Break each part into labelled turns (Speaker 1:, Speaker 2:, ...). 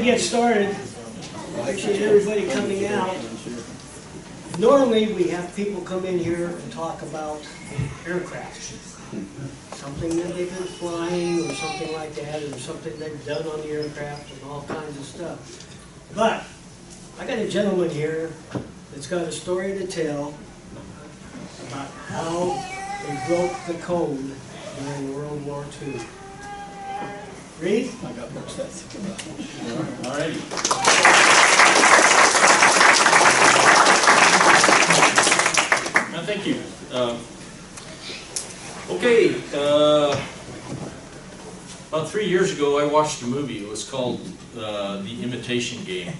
Speaker 1: Get started. I appreciate everybody coming out. Normally we have people come in here and talk about aircraft. Something that they've been flying or something like that, or something they've done on the aircraft and all kinds of stuff. But I got a gentleman here that's got a story to tell about how they broke the code during World War II. Reid?
Speaker 2: I got much to think about. All righty. Thank you. Okay, about 3 years ago I watched a movie. It was called The Imitation Game.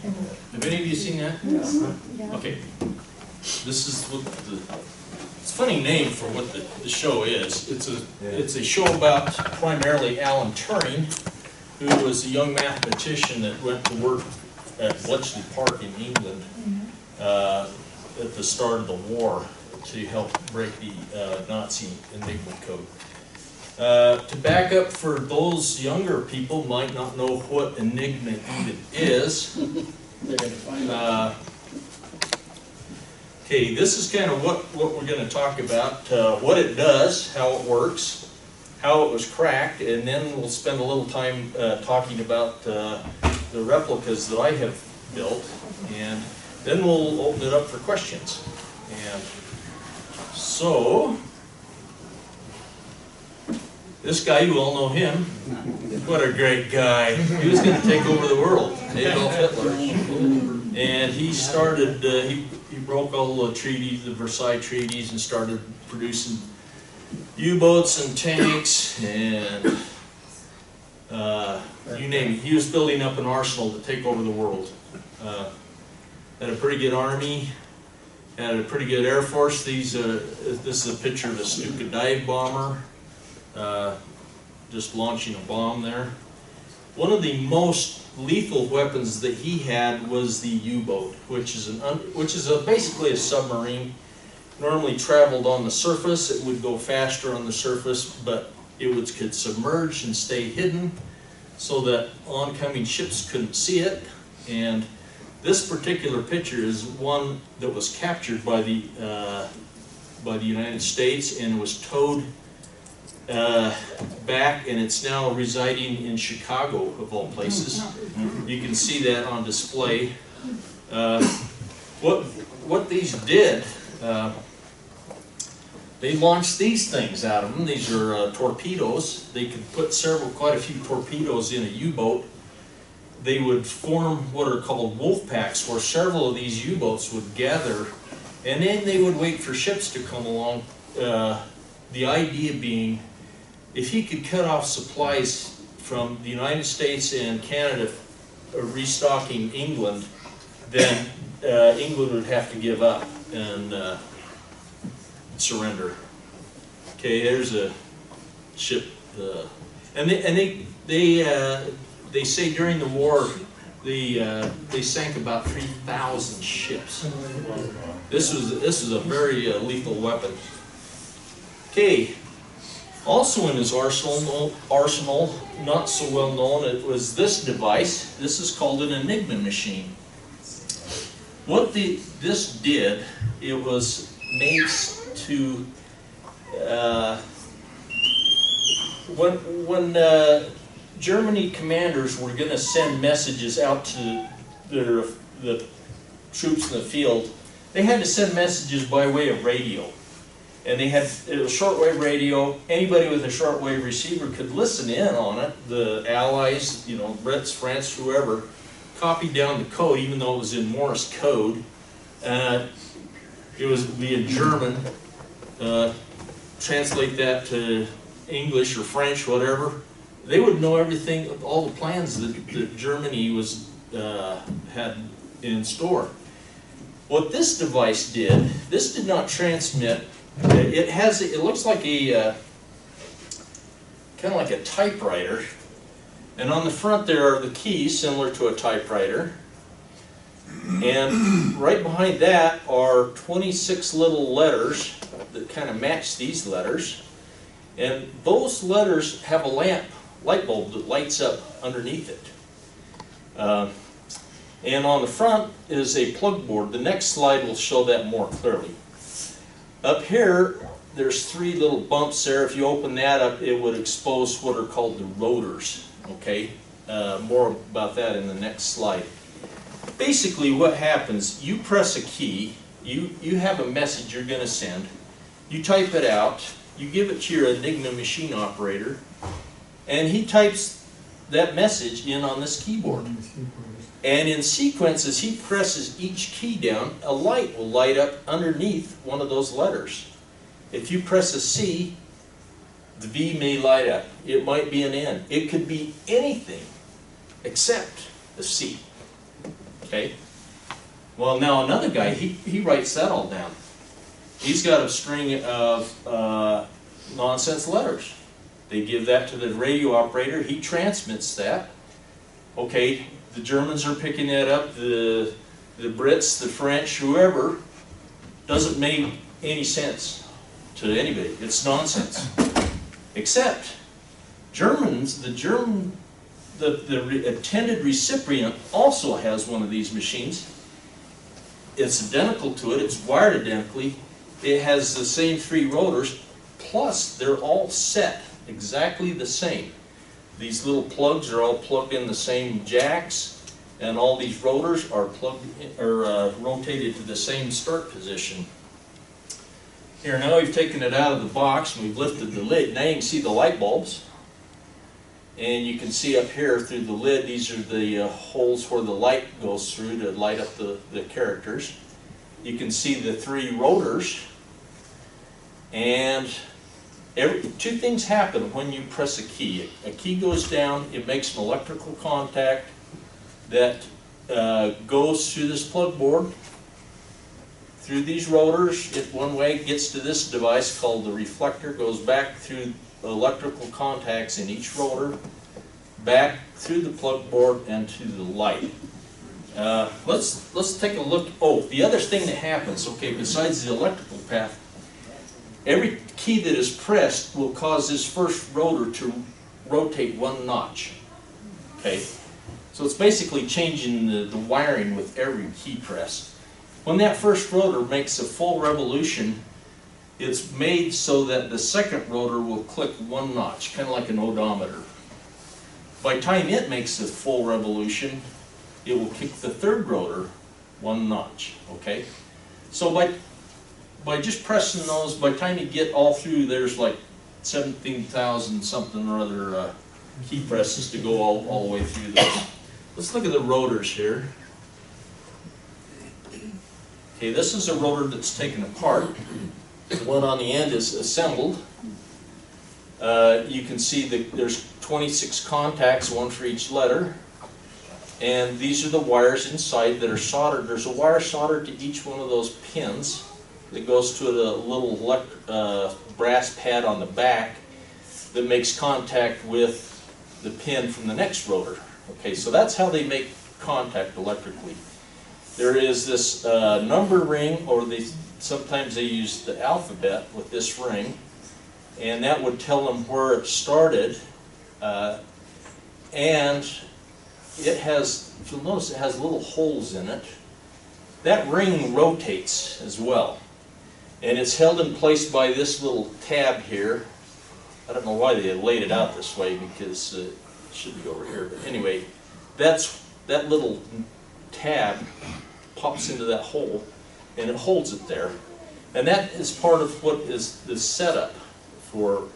Speaker 2: Have any of you seen that?
Speaker 3: Yeah.
Speaker 2: Okay. This is what it's a funny name for what the show is. It's a show about primarily Alan Turing, who was a young mathematician that went to work at Bletchley Park in England at the start of the war to help break the Nazi Enigma code. To back up for those younger people might not know what Enigma even is. Okay, this is kind of what we're going to talk about, what it does, how it works, how it was cracked, and then we'll spend a little time talking about the replicas that I have built, and then we'll open it up for questions. And so, this guy, you all know him. What a great guy. He was going to take over the world, Adolf Hitler. And he started, he broke all the treaties, the Versailles treaties, and started producing U-boats and tanks and you name it. He was building up an arsenal to take over the world. Had a pretty good army, had a pretty good air force. This is a picture of a Stuka dive bomber just launching a bomb there. One of the most lethal weapons that he had was the U-boat, which is basically a submarine. Normally traveled on the surface. It would go faster on the surface, but it could submerge and stay hidden so that oncoming ships couldn't see it. And this particular picture is one that was captured by the United States and was towed back, and it's now residing in Chicago, of all places. You can see that on display. What these did, they launched these things out of them. These are torpedoes. They could put quite a few torpedoes in a U-boat. They would form what are called wolf packs, where several of these U-boats would gather, and then they would wait for ships to come along. The idea being, if he could cut off supplies from the United States and Canada restocking England, then England would have to give up and surrender. Okay, there's a ship, and they say during the war they sank about 3,000 ships. This was a very lethal weapon. Okay. Also in his arsenal, not so well known, it was this device. This is called an Enigma machine. What this did, it was made to, when Germany commanders were going to send messages out to the troops in the field, they had to send messages by way of radio. And it was shortwave radio. Anybody with a shortwave receiver could listen in on it. The Allies, Brits, France, whoever, copied down the code, even though it was in Morse code. It was be in German. Translate that to English or French, whatever. They would know everything, all the plans that Germany had in store. What this device did, this did not transmit. It looks like kind of like a typewriter, and on the front there are the keys similar to a typewriter, and right behind that are 26 little letters that kind of match these letters, and those letters have a light bulb that lights up underneath it. And on the front is a plug board. The next slide will show that more clearly. Up here, there's 3 little bumps there. If you open that up, it would expose what are called the rotors. Okay, more about that in the next slide. Basically what happens, you press a key, you have a message you're going to send, you type it out, you give it to your Enigma machine operator, and he types that message in on this keyboard. And in sequence, as he presses each key down, a light will light up underneath one of those letters. If you press a C, the V may light up. It might be an N. It could be anything except a C. Okay? Well, now another guy, he writes that all down. He's got a string of nonsense letters. They give that to the radio operator. He transmits that. Okay, the Germans are picking that up. The Brits, the French, whoever, doesn't make any sense to anybody. It's nonsense. Except Germans, the intended recipient also has one of these machines. It's identical to it. It's wired identically. It has the same 3 rotors, plus they're all set exactly the same. These little plugs are all plugged in the same jacks, and all these rotors are rotated to the same start position. Here, now we've taken it out of the box and we've lifted the lid. Now you can see the light bulbs. And you can see up here through the lid, these are the holes where the light goes through to light up the characters. You can see the 3 rotors. And 2 things happen when you press a key. A key goes down, it makes an electrical contact that goes through this plug board, through these rotors. It one way gets to this device called the reflector, goes back through electrical contacts in each rotor, back through the plug board and to the light. Let's take a look. Oh, the other thing that happens, okay, besides the electrical path, every key that is pressed will cause this first rotor to rotate 1 notch. Okay, so it's basically changing the wiring with every key press. When that first rotor makes a full revolution, it's made so that the second rotor will click 1 notch, kind of like an odometer. By the time it makes a full revolution, it will kick the third rotor 1 notch. Okay, so by just pressing those, by the time you get all through, there's like 17,000 something or other key presses to go all the way through those. Let's look at the rotors here. Okay, this is a rotor that's taken apart. The one on the end is assembled. You can see that there's 26 contacts, 1 for each letter. And these are the wires inside that are soldered. There's a wire soldered to each one of those pins that goes to a little brass pad on the back that makes contact with the pin from the next rotor. Okay, so that's how they make contact electrically. There is this number ring, or sometimes they use the alphabet with this ring, and that would tell them where it started. And it has, if you'll notice, it has little holes in it. That ring rotates as well. And it's held in place by this little tab here. I don't know why they laid it out this way, because it should be over here. But anyway, that little tab pops into that hole, and it holds it there. And that is part of what is the setup for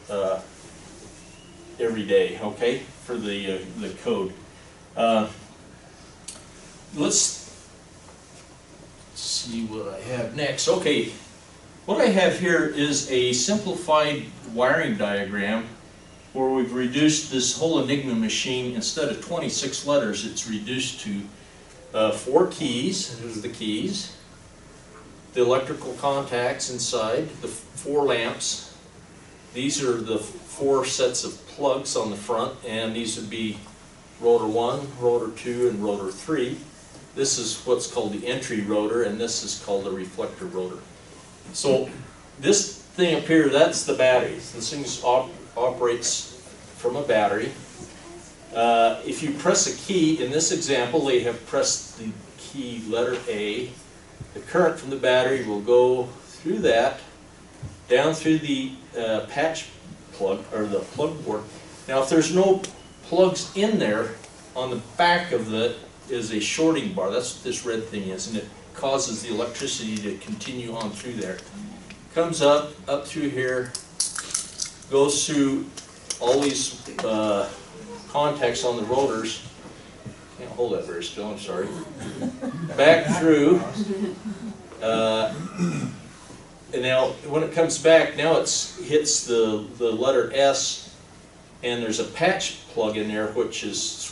Speaker 2: every day, okay, for the code. Let's see what I have next. Okay, what I have here is a simplified wiring diagram where we've reduced this whole Enigma machine. Instead of 26 letters, it's reduced to 4 keys. Here's the keys, the electrical contacts inside, the 4 lamps. These are the 4 sets of plugs on the front, and these would be rotor 1, rotor 2, and rotor 3. This is what's called the entry rotor, and this is called the reflector rotor. So this thing up here, that's the battery. This thing operates from a battery. If you press a key, in this example, they have pressed the key letter A. The current from the battery will go through that, down through the patch plug, or the plug board. Now, if there's no plugs in there, on the back of it is a shorting bar. That's what this red thing is, and it causes the electricity to continue on through there. Comes up through here, goes through all these contacts on the rotors. Can't hold that very still, I'm sorry. Back through, and now when it comes back, now it hits the letter S, and there's a patch plug in there which is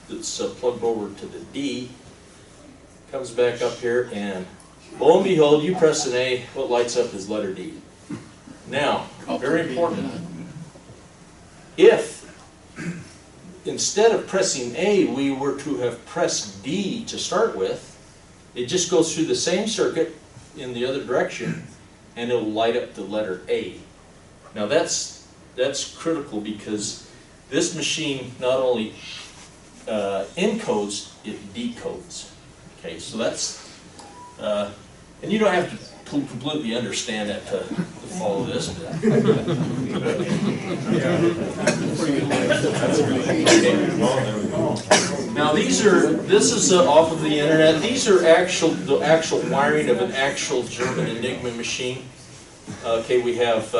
Speaker 2: that's plugged over to the D. Comes back up here, and lo and behold, you press an A, what lights up is letter D. Now, very important, if instead of pressing A, we were to have pressed D to start with, it just goes through the same circuit in the other direction, and it'll light up the letter A. Now that's critical, because this machine not only encodes, it decodes. Okay, so that's, and you don't have to completely understand that to follow this. Now this is off of the internet. These are the actual wiring of an actual German Enigma machine. Okay, we have,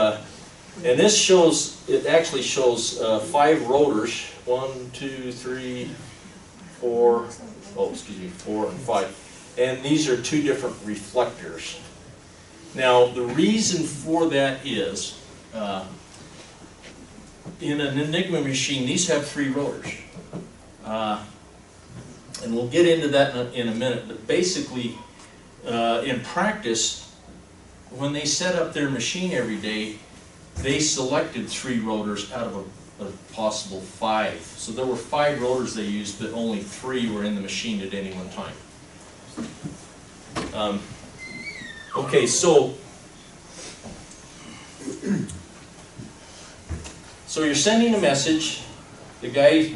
Speaker 2: and this shows, it actually shows 5 rotors, 1, 2, 3, 4, oh, excuse me, 4 and 5. And these are 2 different reflectors. Now, the reason for that is, in an Enigma machine, these have 3 rotors. And we'll get into that in a minute, but basically, in practice, when they set up their machine every day, they selected 3 rotors out of a possible 5. So there were 5 rotors they used, but only 3 were in the machine at any one time. Okay, so you're sending a message. The guy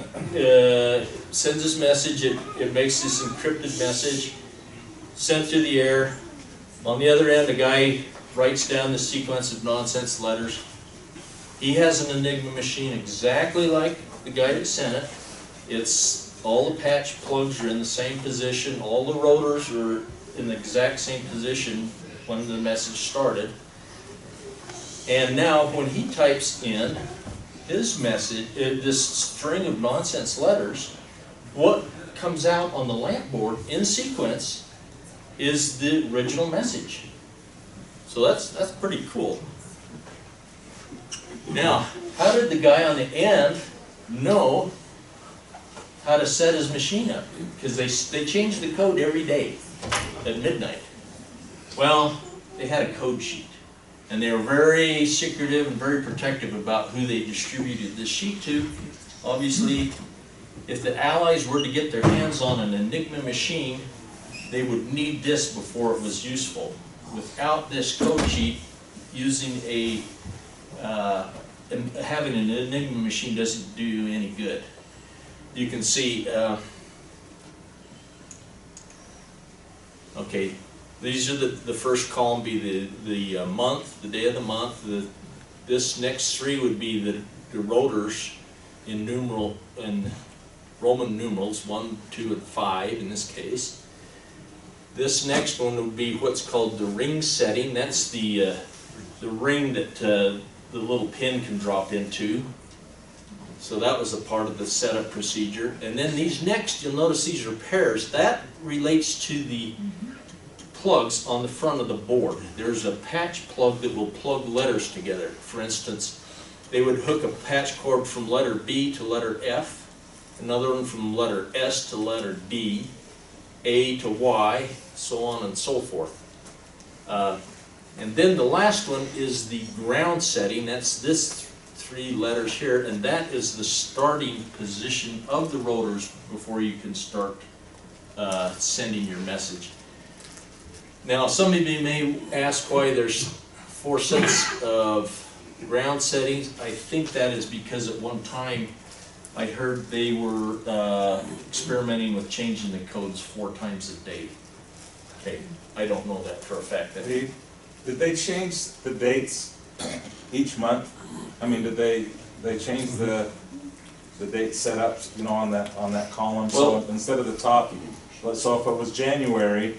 Speaker 2: sends his message. It makes this encrypted message sent through the air. On the other end, the guy writes down the sequence of nonsense letters. He has an Enigma machine exactly like the guy that sent it. It's all the patch plugs are in the same position. All the rotors are in the exact same position when the message started. And now when he types in his message, this string of nonsense letters, what comes out on the lamp board in sequence is the original message. So that's pretty cool. Now, how did the guy on the end know how to set his machine up? Because they change the code every day at midnight. Well, they had a code sheet, and they were very secretive and very protective about who they distributed this sheet to. Obviously, if the Allies were to get their hands on an Enigma machine, they would need this before it was useful. Without this code sheet, using having an Enigma machine doesn't do you any good. You can see, okay, these are the first column be the month, the day of the month. This next 3 would be the rotors in Roman numerals, 1, 2, and 5 in this case. This next one would be what's called the ring setting. That's the ring that the little pin can drop into. So that was a part of the setup procedure. And then these next, you'll notice these are pairs. That relates to the plugs on the front of the board. There's a patch plug that will plug letters together. For instance, they would hook a patch cord from letter B to letter F, another one from letter S to letter D, A to Y, so on and so forth. And then the last one is the ground setting. That's this 3 letters here, and that is the starting position of the rotors before you can start sending your message. Now, some of you may ask why there's 4 sets of ground settings. I think that is because at one time I heard they were experimenting with changing the codes 4 times a day. Okay, I don't know that for a fact.
Speaker 3: Did they change the dates each month? I mean, did they change the date setups, you know, on that column? So
Speaker 2: Well,
Speaker 3: instead of the top, so if it was January,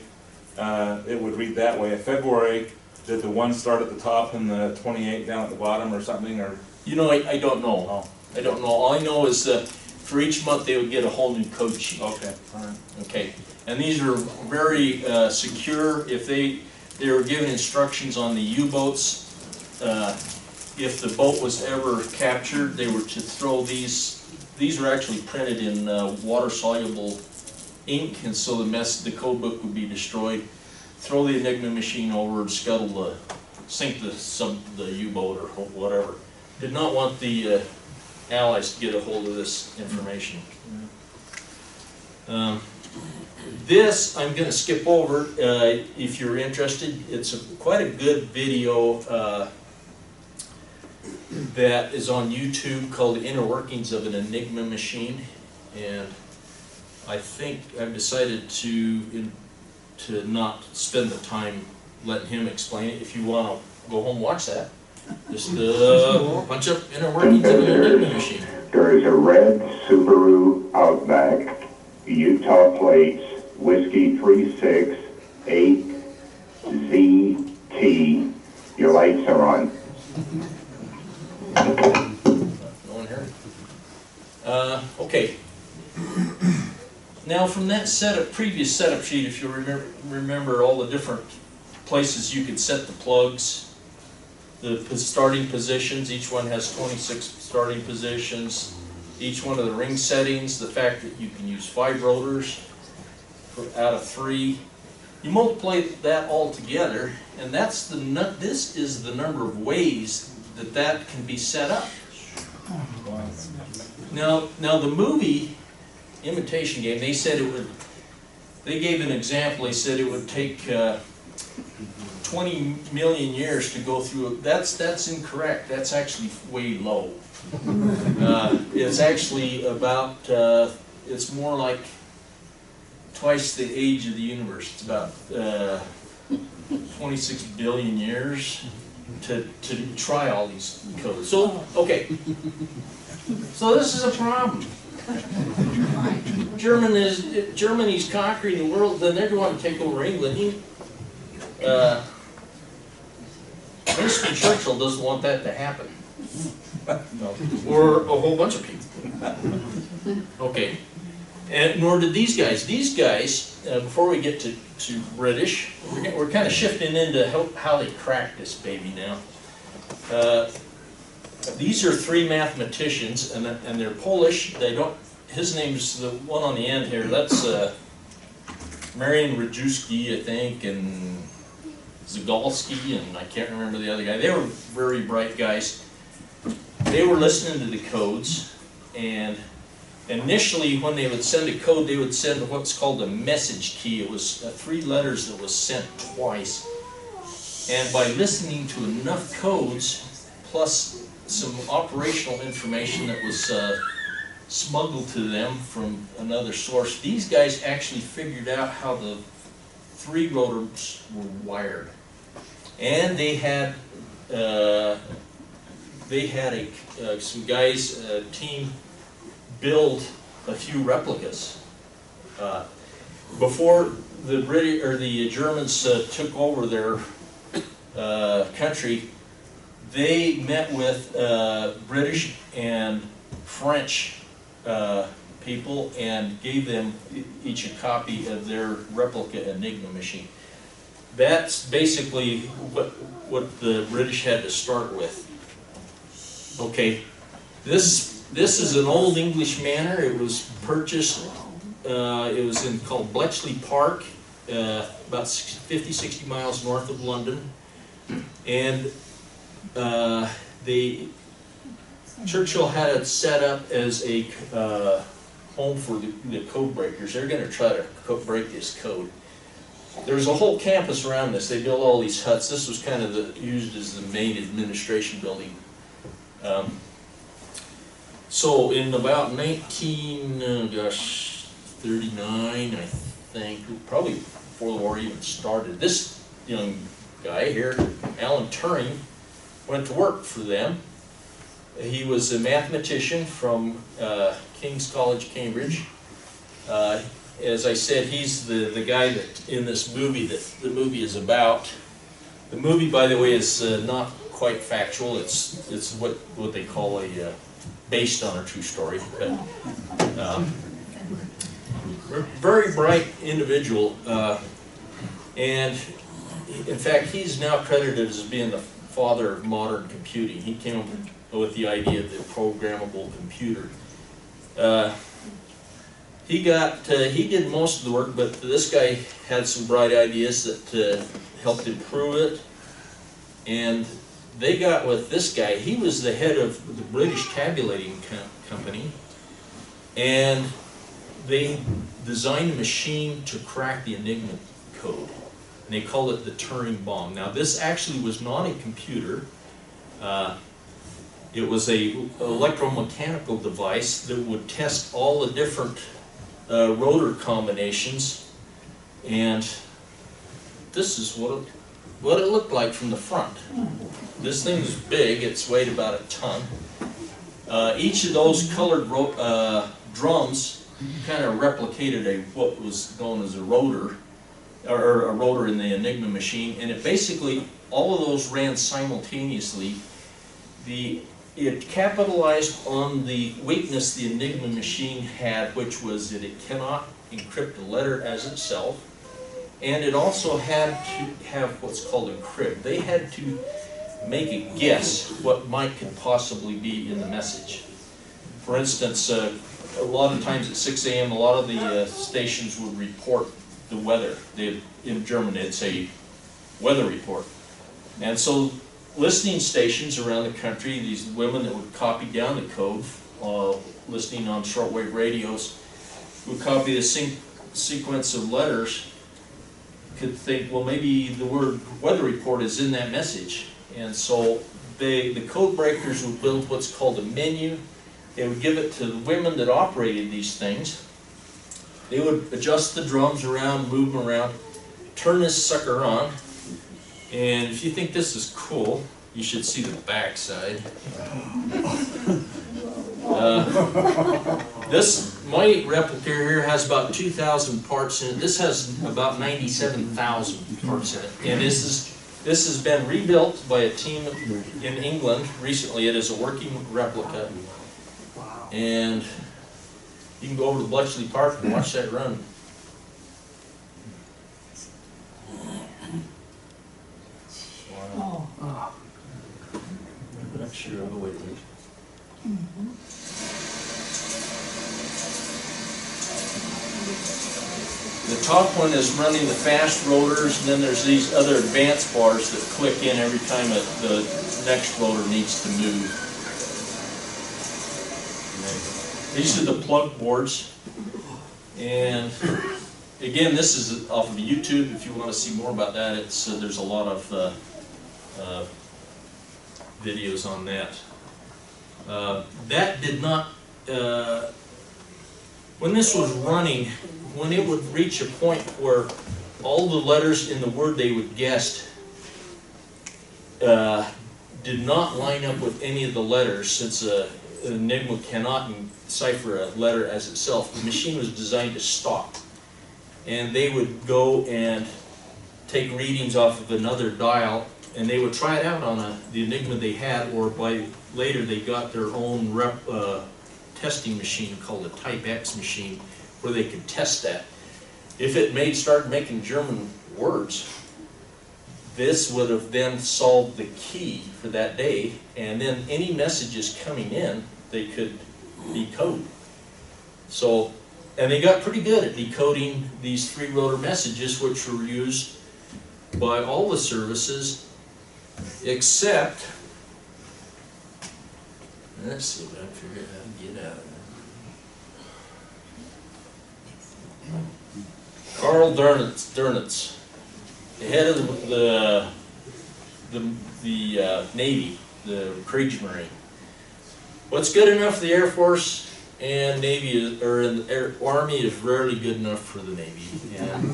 Speaker 3: it would read that way. If February, did the one start at the top and the 28 down at the bottom or something, or?
Speaker 2: you know, I don't know.
Speaker 3: Oh,
Speaker 2: I don't know. All I know is that for each month they would get a whole new code sheet.
Speaker 3: okay, all right.
Speaker 2: Okay, and these are very secure. If they were given instructions on the U-boats, if the boat was ever captured, they were to throw these. These are actually printed in water-soluble ink, and so the code book would be destroyed. Throw the Enigma machine over and scuttle sink the U-boat or whatever. Did not want the Allies to get a hold of this information. This I'm going to skip over if you're interested. It's quite a good video that is on YouTube called The Inner Workings of an Enigma Machine, and I think I've decided to not spend the time letting him explain it. If you want to go home and watch that, just punch up Inner Workings of an Enigma Machine.
Speaker 4: There is a red Subaru Outback, Utah plates, whiskey 368ZT. Your lights are on.
Speaker 2: No one here? Okay. Now from that previous setup sheet, if you remember all the different places you could set the plugs, the starting positions, each one has 26 starting positions, each one of the ring settings, the fact that you can use 5 rotors out of 3. You multiply that all together, and this is the number of ways that can be set up. Now the movie Imitation Game, they said they gave an example. They said it would take 20 million years to go through it. That's incorrect. That's actually way low. It's actually about, it's more like twice the age of the universe. It's about 26 billion years to try all these codes. So, okay. So this is a problem. Germany's conquering the world, then they're going to take over England. Winston Churchill doesn't want that to happen.
Speaker 3: No.
Speaker 2: Or a whole bunch of people. Okay. And nor did these guys. These guys, before we get to British, we're kind of shifting into how they cracked this baby now. These are 3 mathematicians, and they're Polish. They don't. His name's the one on the end here. That's Marian Rajewski, I think, and Zagalski, and I can't remember the other guy. They were very bright guys. They were listening to the codes, and initially when they would send a code, they would send what's called a message key. It was 3 letters that was sent twice. And by listening to enough codes, plus some operational information that was smuggled to them from another source, these guys actually figured out how the 3 rotors were wired. And they had some guys, a team, build a few replicas. Before the British or the Germans took over their country, they met with British and French people and gave them each a copy of their replica Enigma machine. That's basically what the British had to start with. Okay, this is an old English manor. It was purchased. It was called Bletchley Park, about 50-60 miles north of London, and Churchill had it set up as a home for the code breakers. They're going to try to break this code. There was a whole campus around this. They built all these huts. This was kind of used as the main administration building. So in about 1939, I think, probably before the war even started, this young guy here, Alan Turing, went to work for them. He was a mathematician from King's College, Cambridge. As I said, he's the guy that in this movie that the movie is about. The movie, by the way, is not quite factual. It's what they call a based on a true story. But, very bright individual, and in fact, he's now credited as being the father of modern computing. He came up with the idea of the programmable computer. He did most of the work, but this guy had some bright ideas that helped improve it. And they got with this guy. He was the head of the British Tabulating Company, and they designed a machine to crack the Enigma code. And they called it the Turing bomb. Now, this actually was not a computer. It was an electromechanical device that would test all the different rotor combinations, and this is what it looked like from the front. This thing is big. It's weighed about a ton. Each of those colored drums kind of replicated what was known as a rotor, or a rotor in the Enigma machine, and it basically, all of those ran simultaneously. It capitalized on the weakness the Enigma machine had, which was that it cannot encrypt a letter as itself, and it also had to have what's called encrypt. They had to make a guess what could possibly be in the message. For instance, a lot of times at 6 a.m., a lot of the stations would report the weather. In German, they'd say weather report. And so listening stations around the country, these women that would copy down the code, listening on shortwave radios, would copy the sequence of letters, could think, well, maybe the word weather report is in that message. And so the code breakers would build what's called a menu. They would give it to the women that operated these things. They would adjust the drums around, move them around, turn this sucker on. And if you think this is cool, you should see the back side. My replica here has about 2,000 parts in it. This has about 97,000 parts in it. And this has been rebuilt by a team in England recently. It is a working replica. And you can go over to Bletchley Park and watch that run. Wow. I'm not sure. I'll wait. The top one is running the fast rotors, and then there's these other advanced bars that click in every time the next rotor needs to move. These are the plug boards, and again, this is off of YouTube. If you want to see more about that, there's a lot of videos on that. That did not, when this was running, when it would reach a point where all the letters in the word they would guess did not line up with any of the letters, since an Enigma cannot decipher a letter as itself, the machine was designed to stop. And they would go and take readings off of another dial, and they would try it out on the Enigma they had, or later they got their own testing machine called a Type X machine, where they could test that. If it started making German words, this would have then solved the key for that day, and then any messages coming in, they could decode. So, and they got pretty good at decoding these 3-rotor messages, which were used by all the services, except, let's see if I can figure out how to get out of there. Karl Dönitz, the head of the Navy, the Kriegsmarine. What's good enough for the Air Force and Navy, or in the Army, is rarely good enough for the Navy. And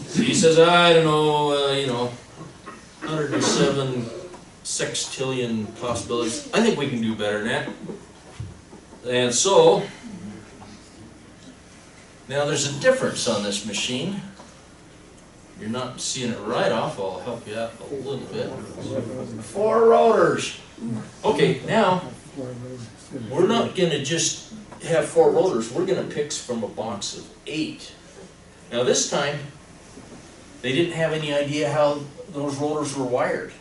Speaker 2: so he says, I don't know, 107 sextillion possibilities. I think we can do better than that. And so, now there's a difference on this machine. You're not seeing it right off, I'll help you out a little bit. 4 rotors. Okay, now, we're not gonna just have 4 rotors, we're gonna pick from a box of 8. Now this time, they didn't have any idea how those rotors were wired.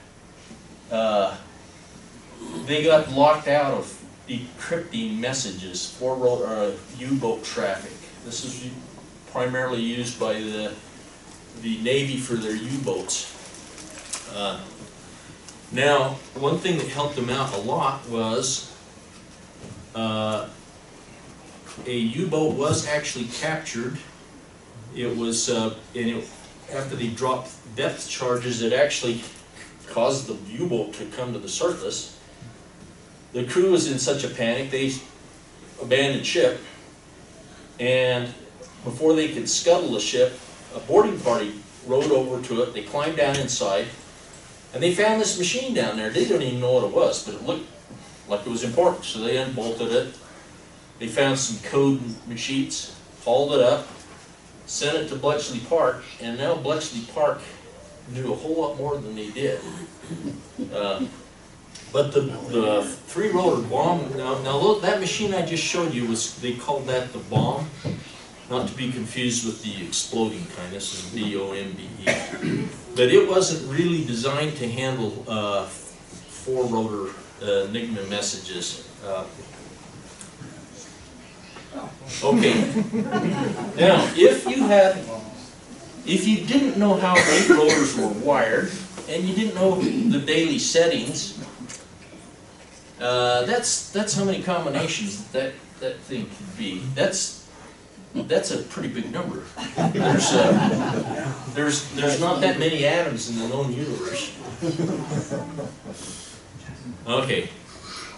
Speaker 2: They got locked out of decrypting messages for U-boat traffic. This is primarily used by the Navy for their U-boats. Now, one thing that helped them out a lot was a U-boat was actually captured. It was, after they dropped depth charges, it actually caused the U-boat to come to the surface. The crew was in such a panic, they abandoned ship, and before they could scuttle the ship, a boarding party rode over to it, they climbed down inside, and they found this machine down there. They didn't even know what it was, but it looked like it was important, so they unbolted it. They found some code sheets, hauled it up, sent it to Bletchley Park, and now Bletchley Park knew a whole lot more than they did. But the 3-rotor bomb, now look, that machine I just showed you, they called that the bomb, not to be confused with the exploding kind. This is B-O-M-B-E. But it wasn't really designed to handle 4-rotor Enigma messages. Okay. Now, if you didn't know how 8 rotors were wired, and you didn't know the daily settings, that's how many combinations that thing could be. That's a pretty big number. There's not that many atoms in the known universe. Okay.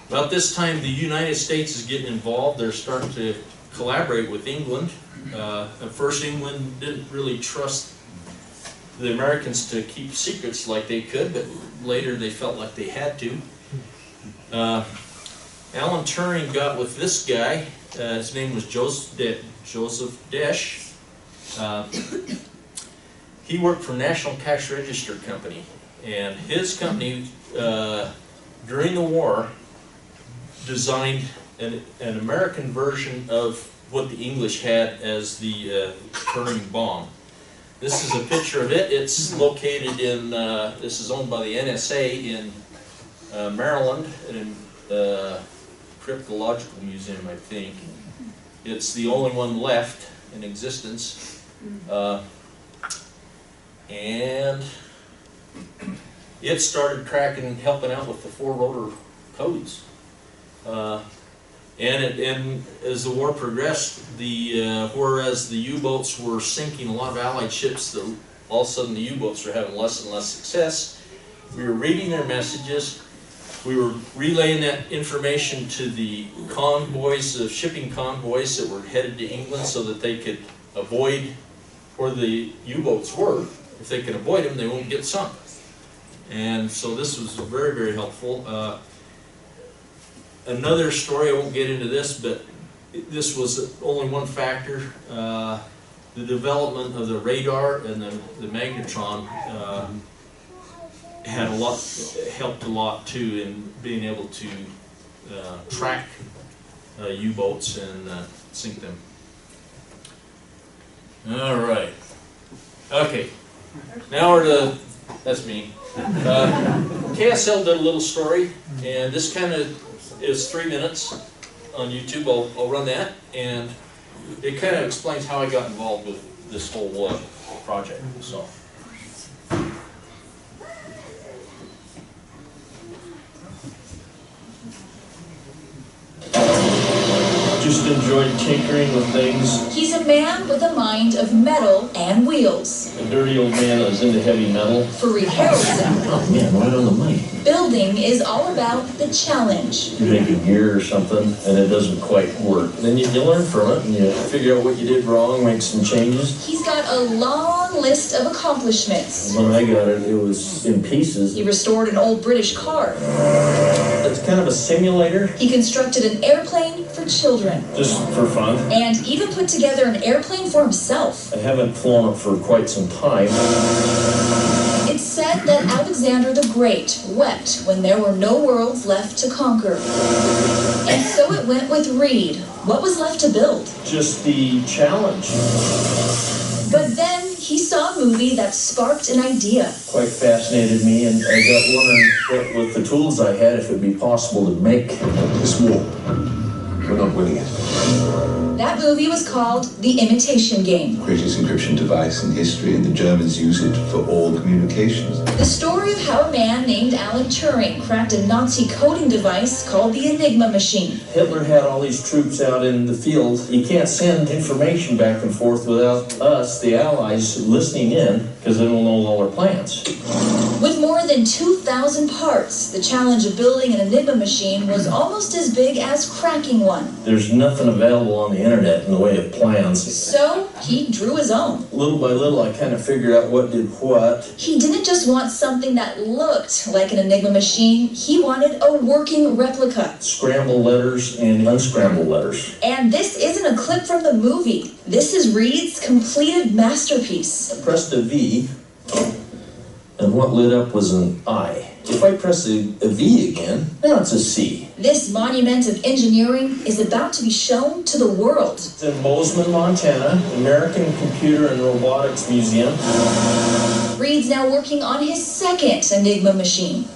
Speaker 2: About this time, the United States is getting involved. They're starting to collaborate with England. At first, England didn't really trust the Americans to keep secrets like they could, but later they felt like they had to. Alan Turing got with this guy. His name was Joseph Desch. He worked for National Cash Register Company, and his company, during the war, designed an American version of what the English had as the Turing bomb. This is a picture of it. It's located in, this is owned by the NSA in Maryland, in Cryptological Museum, I think. It's the only one left in existence. And it started cracking and helping out with the 4-rotor codes. And as the war progressed, whereas the U-boats were sinking a lot of Allied ships, all of a sudden the U-boats were having less and less success. We were reading their messages. We were relaying that information to the convoys, the shipping convoys that were headed to England, so that they could avoid where the U-boats were. If they could avoid them, they won't get sunk. And so this was very, very helpful. Another story, I won't get into this, but this was only one factor. The development of the radar and the magnetron had helped a lot too in being able to track U-boats and sink them. All right. Okay. Now we're to, that's me. KSL did a little story, and this kind of is 3 minutes on YouTube. I'll run that, and it kind of explains how I got involved with this whole project. So. Just just enjoyed tinkering with things.
Speaker 5: He's a man with a mind of metal and wheels.
Speaker 2: A dirty old man that was into heavy metal.
Speaker 5: For Reid Haroldsen,
Speaker 2: Oh man, right on the money.
Speaker 5: building is all about the challenge.
Speaker 2: You make a gear or something and it doesn't quite work. Then you learn from it and you figure out what you did wrong, make some changes.
Speaker 5: He's got a long list of accomplishments.
Speaker 2: When I got it, it was in pieces.
Speaker 5: He restored an old British car.
Speaker 2: It's kind of a simulator.
Speaker 5: He constructed an airplane for children.
Speaker 2: Just for fun.
Speaker 5: And even put together an airplane for himself.
Speaker 2: I haven't flown it for quite some time.
Speaker 5: It's said that Alexander the Great wept when there were no worlds left to conquer. And so it went with Reid. What was left to build?
Speaker 2: Just the challenge.
Speaker 5: But then he saw a movie that sparked an idea.
Speaker 2: Quite fascinated me, and I got wondering what, with the tools I had, if it'd be possible to make
Speaker 6: This war, we're not winning it.
Speaker 5: That movie was called The Imitation Game.
Speaker 6: Greatest encryption device in history, and the Germans use it for all communications.
Speaker 5: The story of how a man named Alan Turing cracked a Nazi coding device called the Enigma machine.
Speaker 2: Hitler had all these troops out in the field. You can't send information back and forth without us, the Allies, listening in, because they don't know all our plans.
Speaker 5: With more than 2,000 parts, the challenge of building an Enigma machine was almost as big as cracking one.
Speaker 2: There's nothing available on the internet in the way of plans.
Speaker 5: So he drew his own.
Speaker 2: Little by little, I kind of figured out what did what.
Speaker 5: He didn't just want something that looked like an Enigma machine, he wanted a working replica.
Speaker 2: Scramble letters and unscramble letters.
Speaker 5: And this isn't a clip from the movie. This is Reid's completed masterpiece.
Speaker 2: I pressed a V, and what lit up was an I. If I press a V again, now it's a C.
Speaker 5: This monument of engineering is about to be shown to the world.
Speaker 2: It's in Bozeman, Montana, American Computer and Robotics Museum.
Speaker 5: Reid's now working on his second Enigma machine.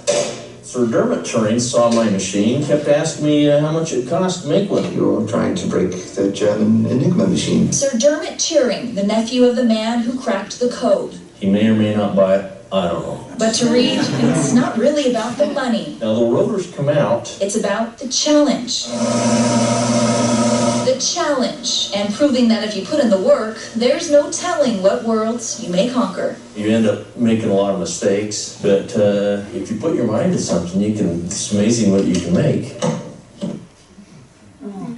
Speaker 2: Sir Dermot Turing saw my machine, kept asking me how much it cost to make one.
Speaker 6: You're trying to break the German Enigma machine.
Speaker 5: Sir Dermot Turing, the nephew of the man who cracked the code.
Speaker 2: He may or may not buy it, I don't know.
Speaker 5: But to Reid, it's not really about the money.
Speaker 2: Now the rotors come out.
Speaker 5: It's about the challenge. The challenge, and proving that if you put in the work, there's no telling what worlds you may conquer.
Speaker 2: You end up making a lot of mistakes, but if you put your mind to something, it's amazing what you can make.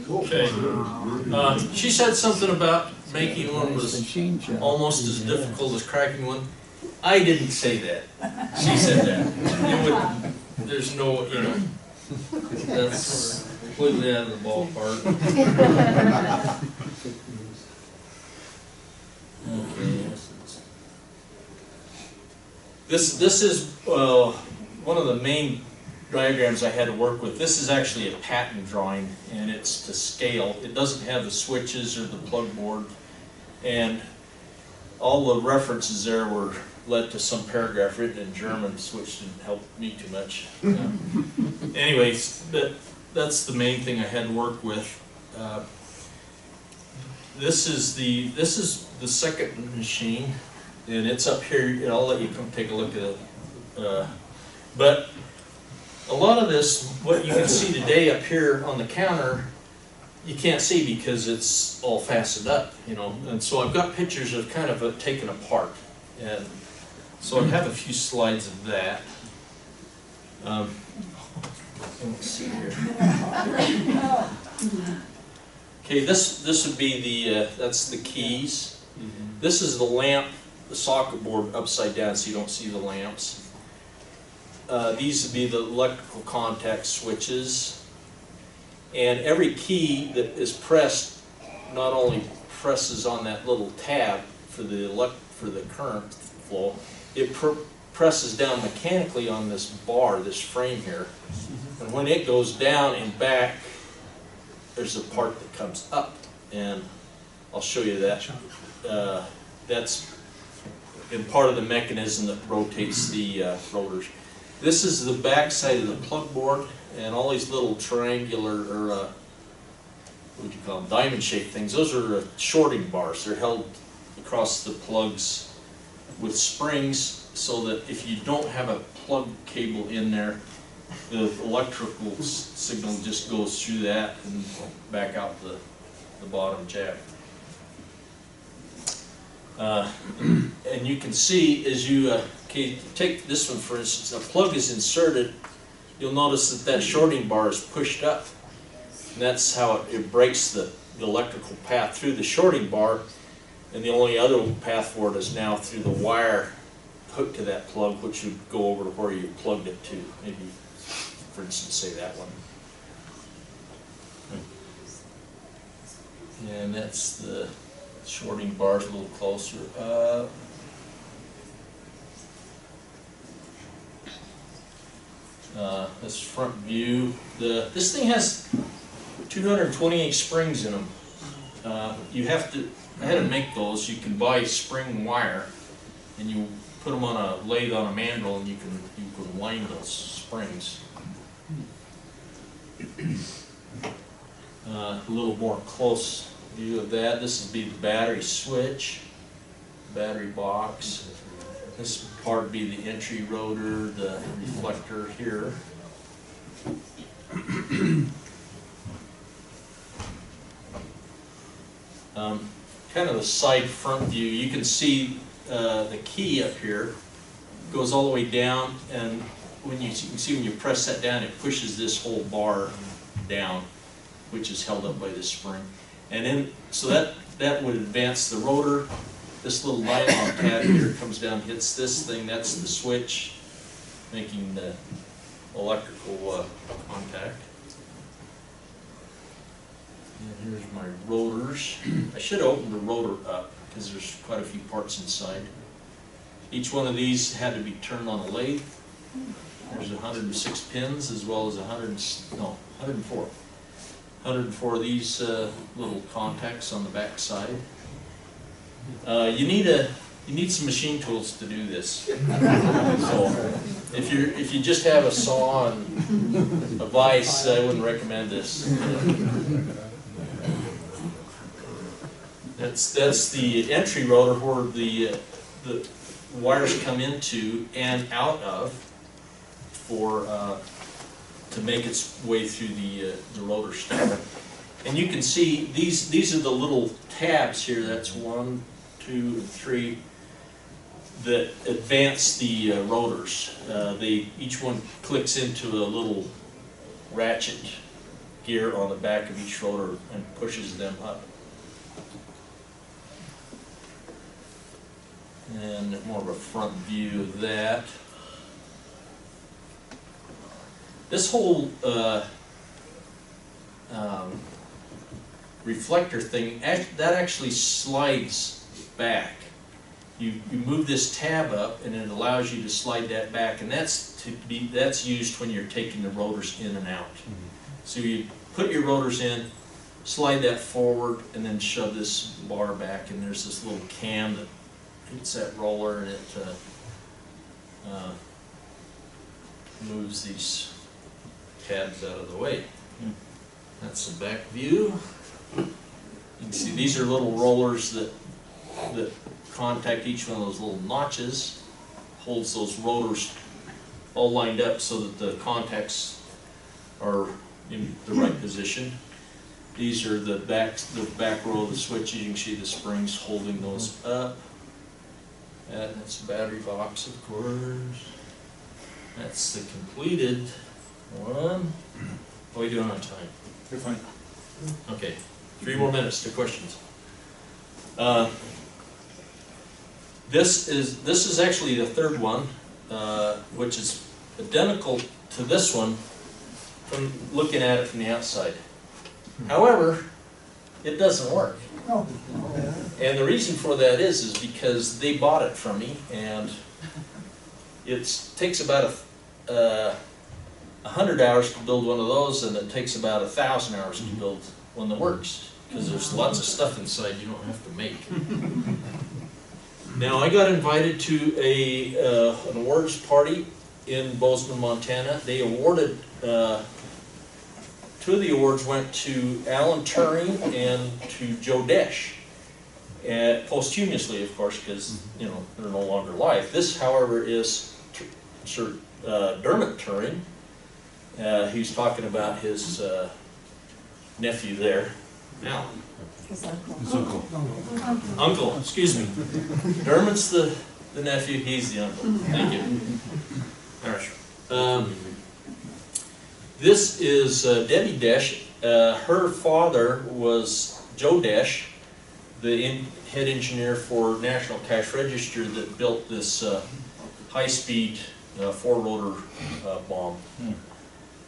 Speaker 2: Okay. She said something about making one was almost as difficult as cracking one. I didn't say that. She said that. There's no, that's completely out of the ballpark. Okay. This is one of the main diagrams I had to work with. This is actually a patent drawing, and it's to scale. It doesn't have the switches or the plug board, and all the references there were led to some paragraph written in German, which didn't help me too much. Anyways, that's the main thing I had to work with. This is the second machine, and it's up here. I'll let you come take a look at it. But a lot of this, what you can see today up here on the counter, you can't see because it's all fastened up, And so I've got pictures of kind of taken apart, and so I have a few slides of that. Let's see here. Okay, this would be that's the keys. This is the lamp, the socket board upside down so you don't see the lamps. These would be the electrical contact switches. And every key that is pressed not only presses on that little tab for the current flow, it presses down mechanically on this bar, this frame here. And when it goes down and back, there's a part that comes up, and I'll show you that. That's in part of the mechanism that rotates the rotors. This is the back side of the plug board, and all these little triangular, or what would you call them, diamond-shaped things. Those are shorting bars. They're held across the plugs with springs, so that if you don't have a plug cable in there, the electrical signal just goes through that and back out the the bottom jack. And you can see as you take this one for instance, a plug is inserted, you'll notice that that shorting bar is pushed up. And that's how it breaks the electrical path through the shorting bar, and the only other path for it is now through the wire hooked to that plug, which would go over to where you plugged it to. Maybe, for instance, say that one. And that's the shorting bars a little closer. This front view. This thing has 228 springs in them. I had to make those. You can buy spring wire, and you put them on a lathe on a mandrel, and you can wind those springs. A little more close view of that. This would be the battery switch, battery box. This part would be the entry rotor, the reflector here. Kind of the side front view. You can see the key up here goes all the way down, and you can see when you press that down, it pushes this whole bar down, which is held up by this spring. And then, so that would advance the rotor. This little nylon tab here comes down, hits this thing, that's the switch, making the electrical contact. And here's my rotors. I should have opened the rotor up because there's quite a few parts inside. Each one of these had to be turned on a lathe. There's 106 pins as well as 104. 104 of these little contacts on the back side. You need some machine tools to do this. So if you just have a saw and a vise, I wouldn't recommend this. That's the entry rotor where the wires come into and out of to make its way through the rotor stator. And you can see these are the little tabs here. That's 1, 2, and 3 that advance the rotors. Each one clicks into a little ratchet gear on the back of each rotor and pushes them up. And more of a front view of that. This whole reflector thing, that actually slides back. You move this tab up, and it allows you to slide that back, and that's used when you're taking the rotors in and out. So you put your rotors in, slide that forward, and then shove this bar back, and there's this little cam that hits that roller, and it moves these tabs out of the way. That's the back view. You can see these are little rollers that contact each one of those little notches, holds those rotors all lined up so that the contacts are in the right position. These are the back row of the switches. You can see the springs holding those up. That's the battery box, of course. That's the completed one. How are we doing on time?
Speaker 3: You're fine.
Speaker 2: Okay, 3 more minutes to questions. This is actually the third one, which is identical to this one from looking at it from the outside. However, it doesn't work. And the reason for that is because they bought it from me, and it takes about 100 hours to build one of those, and it takes about 1,000 hours to build one that works, because there's lots of stuff inside you don't have to make. Now, I got invited to an awards party in Bozeman, Montana. They awarded 2 of the awards went to Alan Turing and to Joe Desch, posthumously, of course, because they're no longer alive. This, however, is Sir Dermot Turing. He's talking about his nephew there, Now. Uncle, excuse me. Dermot's the nephew, he's the uncle. Thank you. All right. This is Debbie Desch. Her father was Joe Desch, the head engineer for National Cash Register that built this high-speed four-rotor bomb.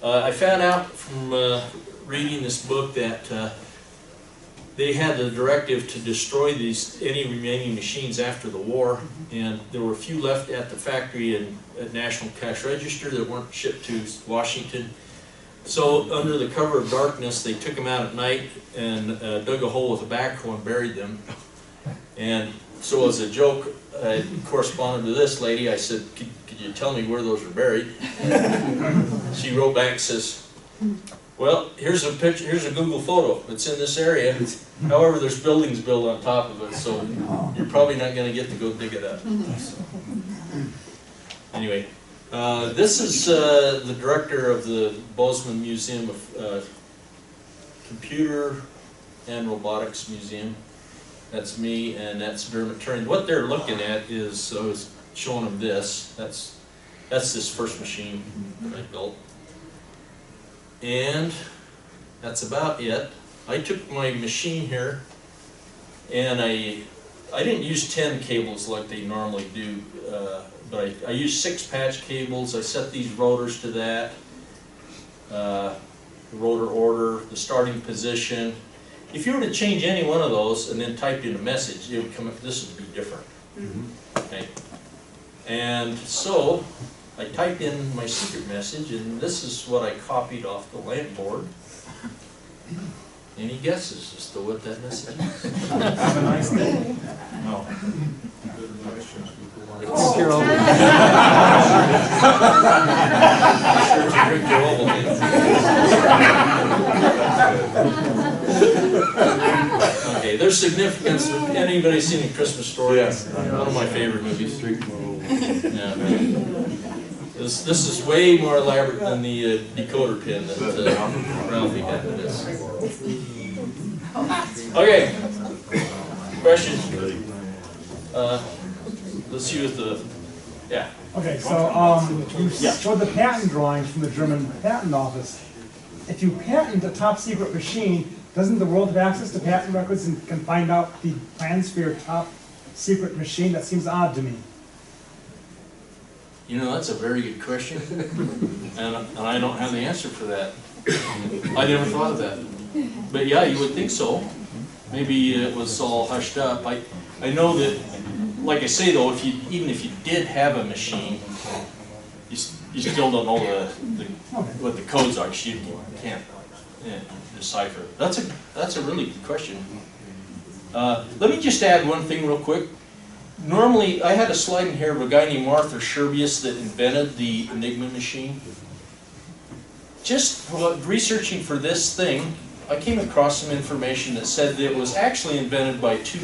Speaker 2: I found out from reading this book that they had the directive to destroy any remaining machines after the war, and there were a few left at the factory at National Cash Register that weren't shipped to Washington. So under the cover of darkness, they took them out at night and dug a hole with a backhoe and buried them. And so as a joke, I corresponded with this lady. I said, could you tell me where those are buried? She wrote back and says, well, here's a picture, here's a Google photo. It's in this area. However, there's buildings built on top of it, so you're probably not going to get to go dig it up. So, anyway, this is the director of the Bozeman Museum of Computer and Robotics Museum. That's me, and that's Dermot Turing. What they're looking at is, I was showing them this. That's this first machine that I built. And that's about it. I took my machine here, and I didn't use 10 cables like they normally do, but I used 6 patch cables. I set these rotors to that, the rotor order, the starting position. If you were to change any one of those and then typed in a message, it would come up, this would be different. Okay. And so I typed in my secret message, and this is what I copied off the lamp board. Any guesses as to what that message is?
Speaker 3: Have a nice day. No.
Speaker 2: It's your old. Drink your old. Okay, there's significance. Anybody seen A Christmas Story?
Speaker 3: Yes.
Speaker 2: One of my favorite movies. Yeah. This is way more elaborate than the decoder pin that Ralphie had with this. Okay. Questions? Let's see with the, yeah.
Speaker 7: Okay, so you showed the patent drawings from the German patent office. If you patent a top secret machine, doesn't the world have access to patent records and can find out the plans for your top secret machine? That seems odd to me.
Speaker 2: You know, that's a very good question, and I don't have the answer for that. I never thought of that. But yeah, you would think so. Maybe it was all hushed up. I know that, like I say though, even if you did have a machine, you still don't know what the codes are. You can't decipher. That's a really good question. Let me just add one thing real quick. Normally, I had a slide in here of a guy named Arthur Scherbius that invented the Enigma machine. Just researching for this thing, I came across some information that said that it was actually invented by 2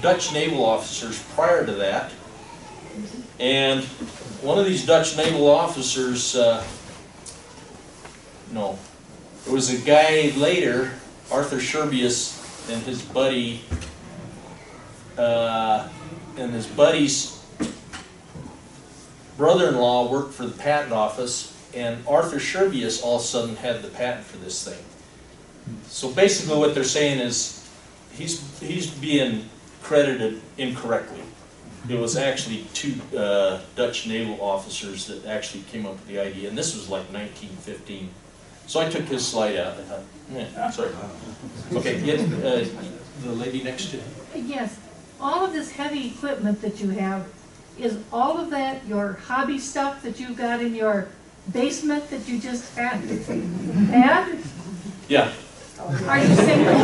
Speaker 2: Dutch naval officers prior to that. And one of these Dutch naval officers, no, it was a guy later, Arthur Scherbius, and his buddy, and his buddy's brother-in-law worked for the patent office, and Arthur Scherbius all of a sudden had the patent for this thing. So basically what they're saying is he's being credited incorrectly. It was actually 2 Dutch naval officers that actually came up with the idea, and this was like 1915. So I took his slide out. I thought, sorry. Okay, the lady next to you.
Speaker 8: Yes. All of this heavy equipment that you have, is all of that your hobby stuff that you got in your basement that you just had?
Speaker 2: Yeah.
Speaker 8: Are you single?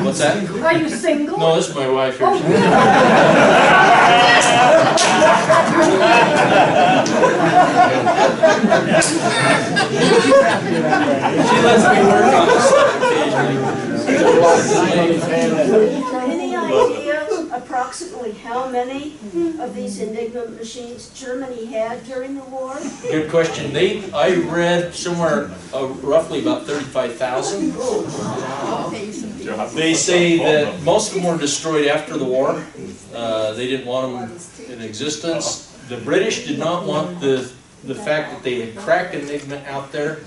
Speaker 2: What's that?
Speaker 8: Are you single?
Speaker 2: No, this is my wife here.
Speaker 8: Oh,
Speaker 2: She lets me work on this occasionally.
Speaker 9: Any idea approximately how many of these Enigma machines Germany had during the war?
Speaker 2: Good question. I read somewhere roughly about 35,000.
Speaker 9: Okay,
Speaker 2: They say that most of them were destroyed after the war. They didn't want them in existence. The British did not want the fact that they had cracked Enigma out there.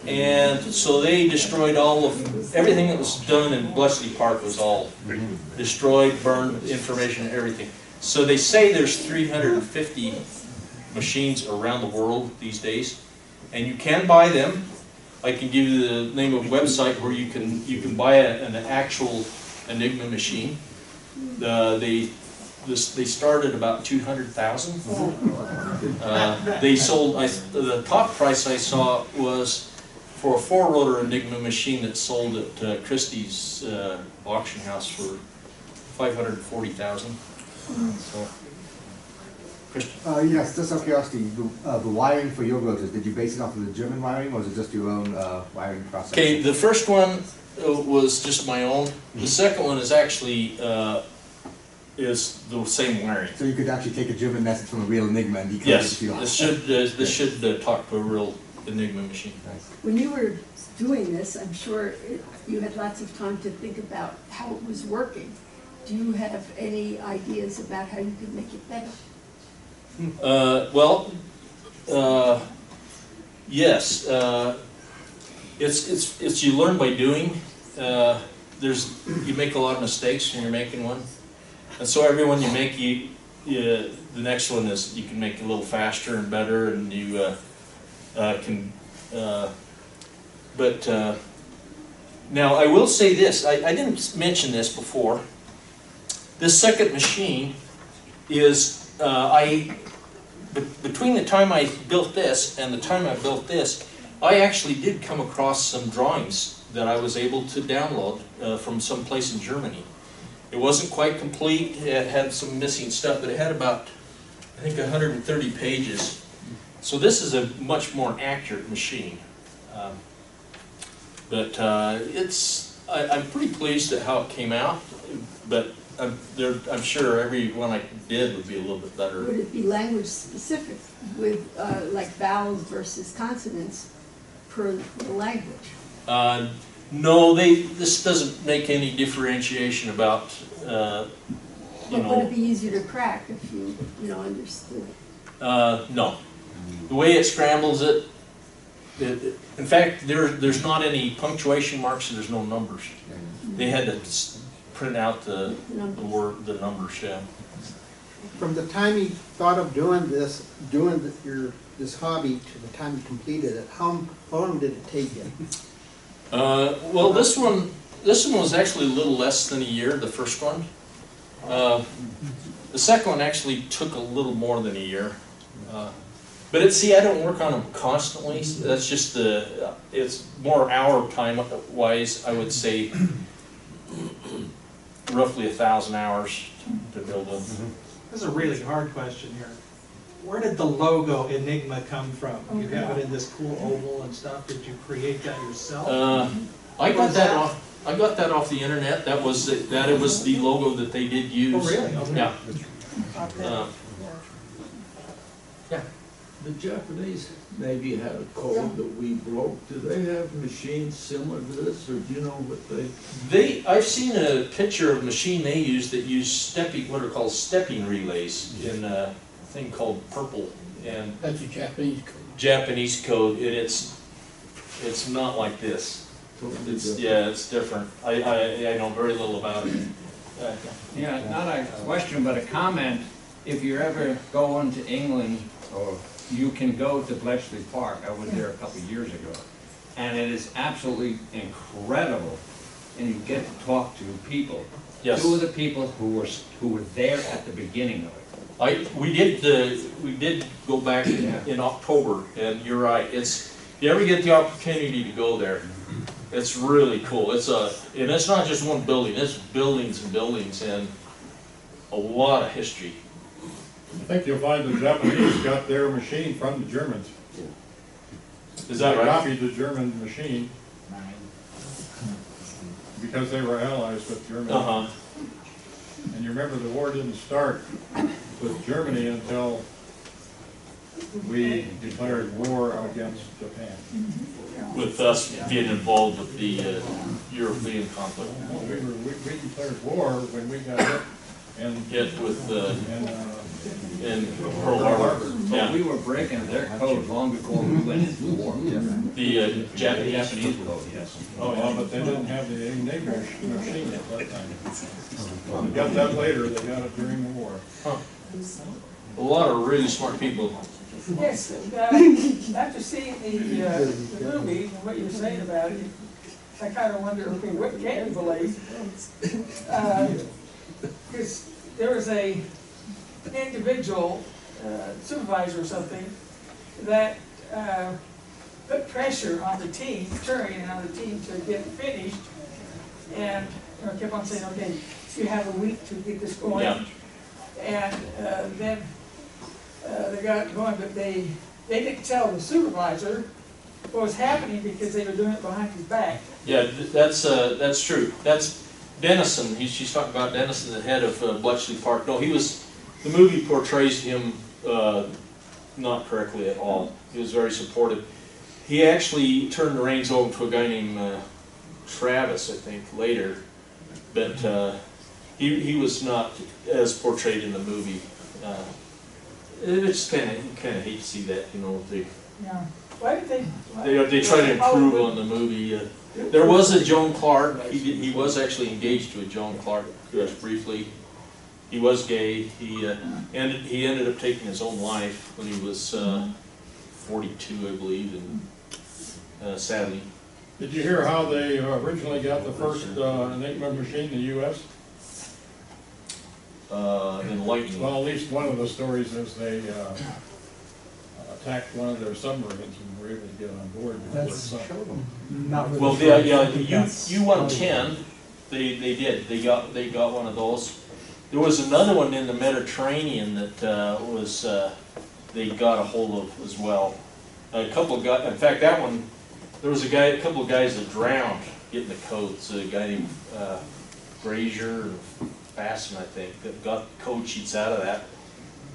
Speaker 2: And so they destroyed all of, everything that was done in Bletchley Park was all destroyed, burned, information, everything. So they say there's 350 machines around the world these days. And you can buy them. I can give you the name of a website where you can buy an actual Enigma machine. They started about 200,000. They sold. The top price I saw was for a 4-rotor Enigma machine that sold at Christie's auction house for 540,000. So.
Speaker 10: Yes, just out of curiosity, the wiring for your rotors, did you base it off of the German wiring, or was it just your own wiring process?
Speaker 2: Okay, the first one was just my own. The second one is actually is the same wiring.
Speaker 10: So you could actually take a German message from a real Enigma and decode
Speaker 2: Yes,
Speaker 10: it if you like.
Speaker 2: this should talk to a real Enigma machine.
Speaker 10: Nice.
Speaker 11: When you were doing this, I'm sure you had lots of time to think about how it was working. Do you have any ideas about how you could make it better?
Speaker 2: Yes. It's you learn by doing. You make a lot of mistakes when you're making one, and so every one you make, the next one is you can make it a little faster and better, and you can. Now I will say this. I didn't mention this before. This second machine is between the time I built this and the time I built this, I actually did come across some drawings that I was able to download from some place in Germany. It wasn't quite complete. It had some missing stuff, but it had about, I think, 130 pages. So this is a much more accurate machine. I'm pretty pleased at how it came out, but I'm sure every one I did would be a little bit better.
Speaker 11: Would it be language specific with like vowels versus consonants per the language?
Speaker 2: No, this doesn't make any differentiation about,
Speaker 11: But would it be easier to crack if you understood?
Speaker 2: No. The way it scrambles it, in fact, there's not any punctuation marks, so there's no numbers. They had to print out the numbers, yeah.
Speaker 12: From the time you thought of doing this hobby to the time you completed it, how long did it take you?
Speaker 2: Well, this one was actually a little less than a year, the first one. The second one actually took a little more than a year. But I don't work on them constantly. That's just it's more hour time wise, I would say roughly 1,000 hours to build them.
Speaker 13: This is a really hard question here. Where did the logo Enigma come from? You have it in this cool oval and stuff. Did you create that yourself?
Speaker 2: I got that off the internet. That was the logo that they did use.
Speaker 13: Oh, really? Okay.
Speaker 2: Yeah. Yeah.
Speaker 14: The Japanese maybe had a code that we broke. Do they have machines similar to this, or do you know what
Speaker 2: I've seen a picture of a machine they use that used what are called stepping relays in a thing called Purple, and
Speaker 14: that's a Japanese code.
Speaker 2: Japanese code, and it's not like this. It's different. I know very little about it.
Speaker 15: Yeah, not a question, but a comment. If you're ever going to England, or you can go to Bletchley Park. I was there a couple of years ago, and it is absolutely incredible. And you get to talk to people.
Speaker 2: Yes.
Speaker 15: Two of the people who were there at the beginning of it.
Speaker 2: We did go back in October, and you're right. If you ever get the opportunity to go there, it's really cool. And it's not just one building. It's buildings and buildings, and a lot of history.
Speaker 16: I think you'll find the Japanese got their machine from the Germans.
Speaker 2: Is that right?
Speaker 16: They copied the German machine because they were allies with Germany. And you remember the war didn't start with Germany until we declared war against Japan.
Speaker 2: With us getting involved with the European conflict.
Speaker 16: We declared war when we got hit and
Speaker 2: hit with in
Speaker 15: Pearl
Speaker 2: Pearl Harbor.
Speaker 15: But
Speaker 2: Yeah.
Speaker 15: we were breaking their code long before we went into war.
Speaker 2: The Japanese
Speaker 15: code, yes.
Speaker 16: oh yeah, but they didn't have the Enigma machine at that time. They got that later. They got it during the war.
Speaker 2: Huh. A lot of really smart people.
Speaker 17: Yes, after seeing the movie and what you were saying about it, I kind of wonder, okay, what can you believe? Because there was a individual supervisor or something that put pressure on the team, Turing and on the team to get finished, and kept on saying, okay, you have a week to get this going.
Speaker 2: Yeah.
Speaker 17: And then they got it going, but they didn't tell the supervisor what was happening because they were doing it behind his back.
Speaker 2: Yeah, that's true. That's Dennison. She's talking about Dennison, the head of Bletchley Park. No, the movie portrays him not correctly at all. He was very supportive. He actually turned the reins over to a guy named Travis, I think, later. But he was not as portrayed in the movie. It's kind of hate to see that, you know.
Speaker 17: Yeah. Why did
Speaker 2: They try to improve on the movie. There was a Joan Clark. He was actually engaged to a Joan Clark just briefly. He was gay. He ended up taking his own life when he was 42, I believe, and sadly.
Speaker 16: Did you hear how they originally got the first Enigma machine in the U.S.?
Speaker 2: Enlightening.
Speaker 16: Well, at least one of the stories is they attacked one of their submarines and were able to get on board.
Speaker 7: That's not really
Speaker 2: Well,
Speaker 7: sure.
Speaker 2: yeah, the U-110, they did. They got one of those. There was another one in the Mediterranean that they got a hold of as well. A couple of guys. In fact, that one, there was a couple of guys that drowned getting the codes. A guy named Brazier and Fasten, I think, that got code sheets out of that.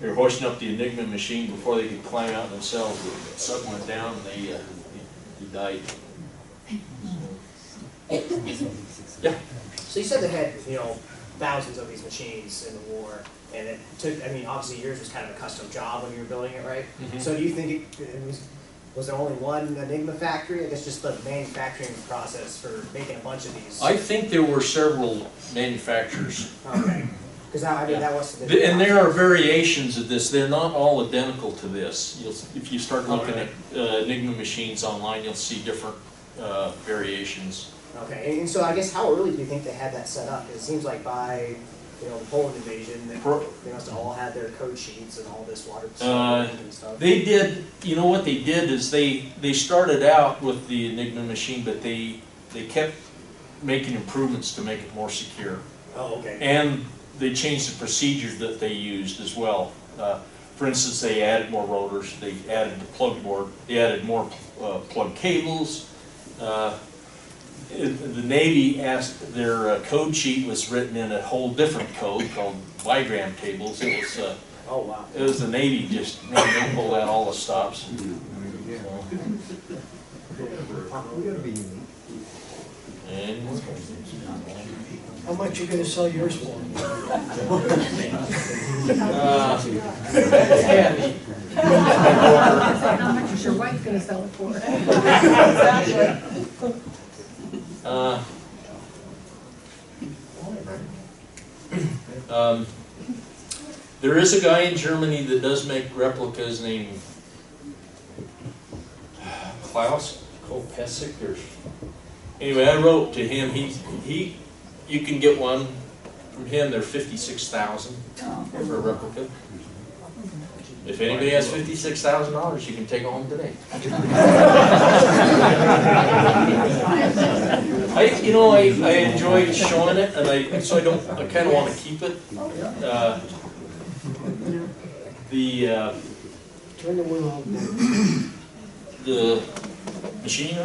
Speaker 2: They were hoisting up the Enigma machine before they could climb out themselves. The sun went down and he died. Yeah.
Speaker 18: So you said they had, thousands of these machines in the war, and it took, obviously yours was kind of a custom job when you were building it, right?
Speaker 2: Mm-hmm.
Speaker 18: So do you think was there only one Enigma factory? I guess just the manufacturing process for making a bunch of these.
Speaker 2: I think there were several manufacturers.
Speaker 18: Okay. Because that was.
Speaker 2: And there are variations of this. They're not all identical to this. If you start looking at Enigma machines online, you'll see different variations.
Speaker 18: Okay, and so I guess how early do you think they had that set up? It seems like by the Poland invasion, they must have all had their code sheets and all this water and stuff.
Speaker 2: They did. You know what they did is they started out with the Enigma machine, but they kept making improvements to make it more secure.
Speaker 18: Oh, okay.
Speaker 2: And they changed the procedures that they used as well. For instance, they added more rotors. They added the plug board. They added more plug cables. The Navy asked, their code sheet was written in a whole different code called bigram tables. It was
Speaker 18: oh wow!
Speaker 2: It was the Navy just they pulled out all the stops. And
Speaker 1: How much are you going to sell yours for?
Speaker 8: How much is your wife going to sell it for?
Speaker 2: There is a guy in Germany that does make replicas named Klaus Kopesik, or anyway, I wrote to him. You can get one from him. They're $56,000 for a replica. If anybody has $56,000, you can take it home today. I enjoyed showing it, and I kind of want to keep it.
Speaker 1: Turn the wheel on.
Speaker 2: The machine.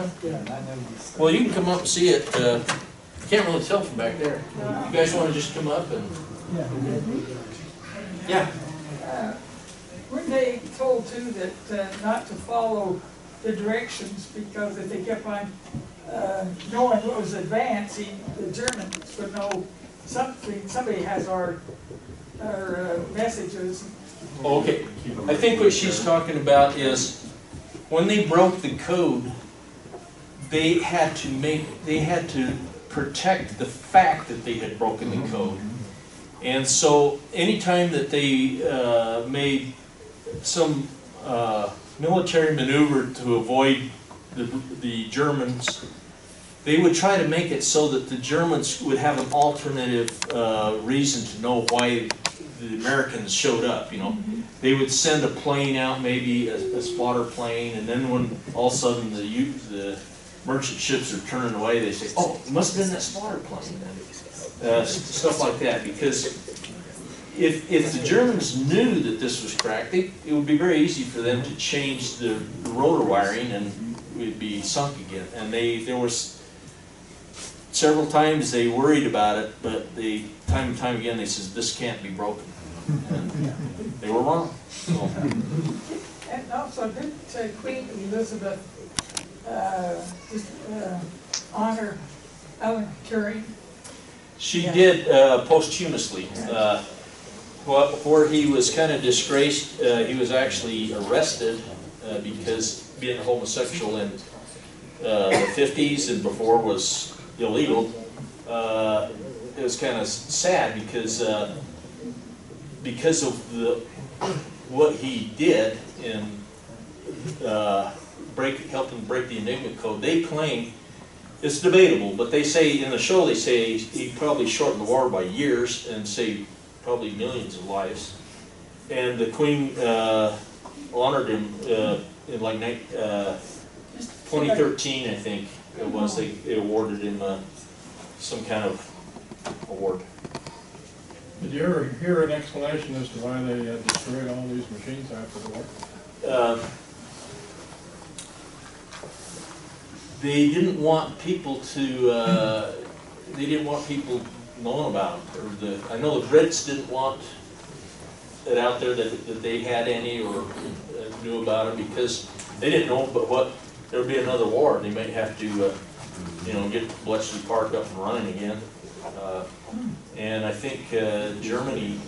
Speaker 2: Well, you can come up and see it. You can't really tell from back there. You guys want to just come up and? Yeah.
Speaker 17: When they told too that not to follow the directions, because if they kept on knowing what was advancing, the Germans would know something, somebody has our messages.
Speaker 2: Okay, I think what she's talking about is when they broke the code, they had to protect the fact that they had broken the code. And so anytime that they made some military maneuver to avoid the Germans, they would try to make it so that the Germans would have an alternative reason to know why the Americans showed up, you know. They would send a plane out, maybe a spotter plane, and then when all of a sudden the merchant ships are turning away, they say, oh, it must have been that spotter plane. Stuff like that, because if the Germans knew that this was cracked, it would be very easy for them to change the rotor wiring and it would be sunk again. And there was several times they worried about it, but time and time again they said, this can't be broken. And they were wrong. So.
Speaker 17: And also, didn't Queen Elizabeth honor Alan Turing?
Speaker 2: She did posthumously. Where he was kind of disgraced, he was actually arrested because being a homosexual in the 50s and before was illegal. It was kind of sad because of what he did in helping break the Enigma code. They claim, it's debatable, but they say in the show, they say he probably shortened the war by years and saved probably millions of lives. And the Queen honored him in like 2013, I think it was. They awarded him some kind of award.
Speaker 16: Did you ever hear an explanation as to why they destroyed all these machines after the war?
Speaker 2: They didn't want people to. They didn't want people knowing about them. I know the Brits didn't want it out there that they had any or knew about it because they didn't know. But there would be another war, and they might have to, get Bletchley Park up and running again. And I think Germany,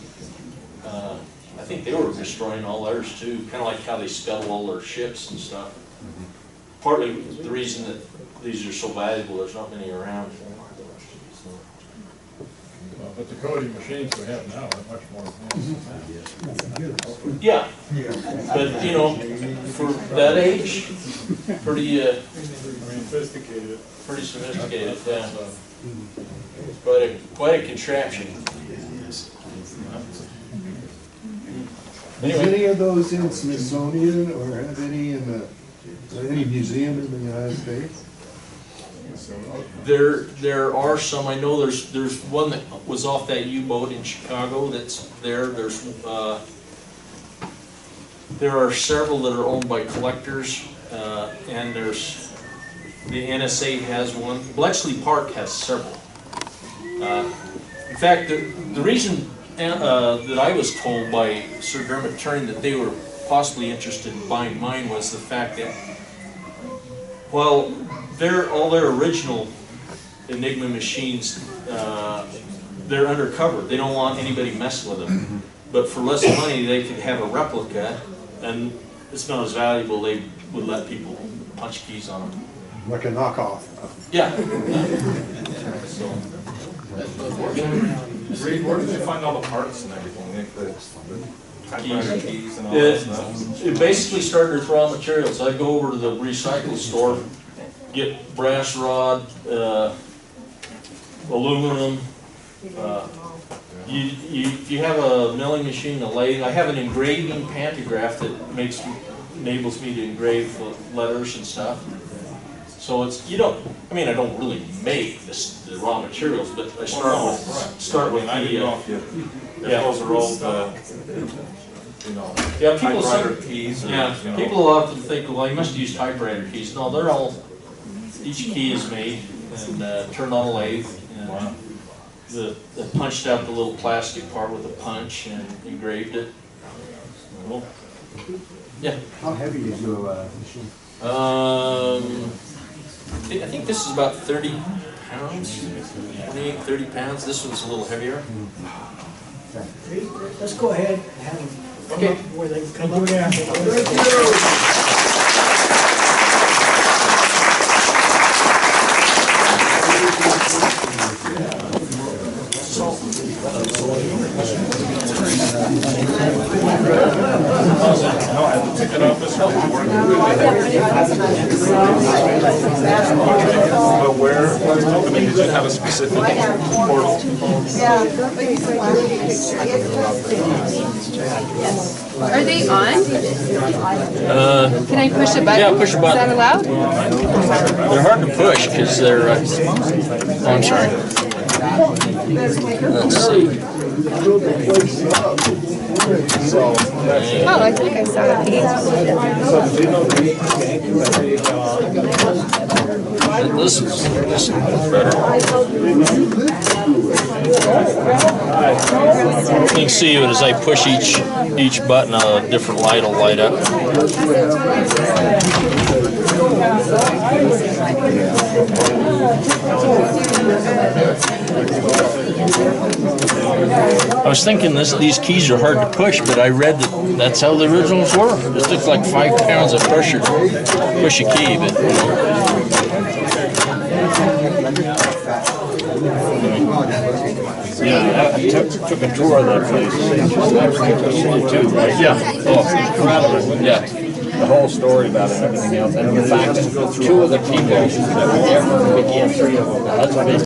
Speaker 2: I think they were destroying all theirs too, kind of like how they scuttle all their ships and stuff. Partly the reason that these are so valuable, there's not many around.
Speaker 16: But the coding machines we have now are much more advanced.
Speaker 2: Yeah, but for that age, pretty
Speaker 16: sophisticated.
Speaker 2: Pretty sophisticated, yeah. Quite a contraption.
Speaker 19: Is any of those in Smithsonian or have any in any museum in the United States?
Speaker 2: There are some. I know there's one that was off that U-boat in Chicago that's there. There are several that are owned by collectors, and there's the NSA has one. Bletchley Park has several. In fact, the reason that I was told by Sir Dermot Turing that they were possibly interested in buying mine was the fact that, well, all their original Enigma machines, they're undercover. They don't want anybody messing with them. But for less money, they could have a replica, and it's not as valuable. They would let people punch keys on them.
Speaker 19: Like a knockoff.
Speaker 2: Yeah.
Speaker 3: Reid, where did they find all the parts and everything? The typewriter keys and all that stuff?
Speaker 2: It basically started with raw materials. I'd go over to the recycle store, get brass rod, aluminum. You have a milling machine, a lathe. I have an engraving pantograph that enables me to engrave letters and stuff. So it's I don't really make the raw materials, but I start with those are old typewriter keys. People often think, well, you must use typewriter keys. No, they're all. Each key is made and turned on a lathe. And punched out the little plastic part with a punch and engraved it. Well, Yeah.
Speaker 10: How heavy is your machine?
Speaker 2: I think this is about 30 pounds, 28, 30 pounds. This one's a little heavier.
Speaker 1: Let's go ahead and have them come up where they can come up.
Speaker 3: But where, I mean, did you have a specific portal?
Speaker 20: Are they on? Can I push a button?
Speaker 2: Yeah, push a button.
Speaker 20: Is that allowed?
Speaker 2: They're hard to push because they're. Oh, I'm sorry. Let's see.
Speaker 20: Oh, I think I saw a page.
Speaker 2: This is better. You can see it as I push each button, a different light will light up. I was thinking these keys are hard to push, but I read that that's how the originals were. This looks like 5 pounds of pressure to push a key, but
Speaker 16: Yeah, I took a tour of that place.
Speaker 2: yeah, oh, yeah.
Speaker 16: The whole story about it and everything else, and the fact that 2 of the people that were there began 3 of them. That's what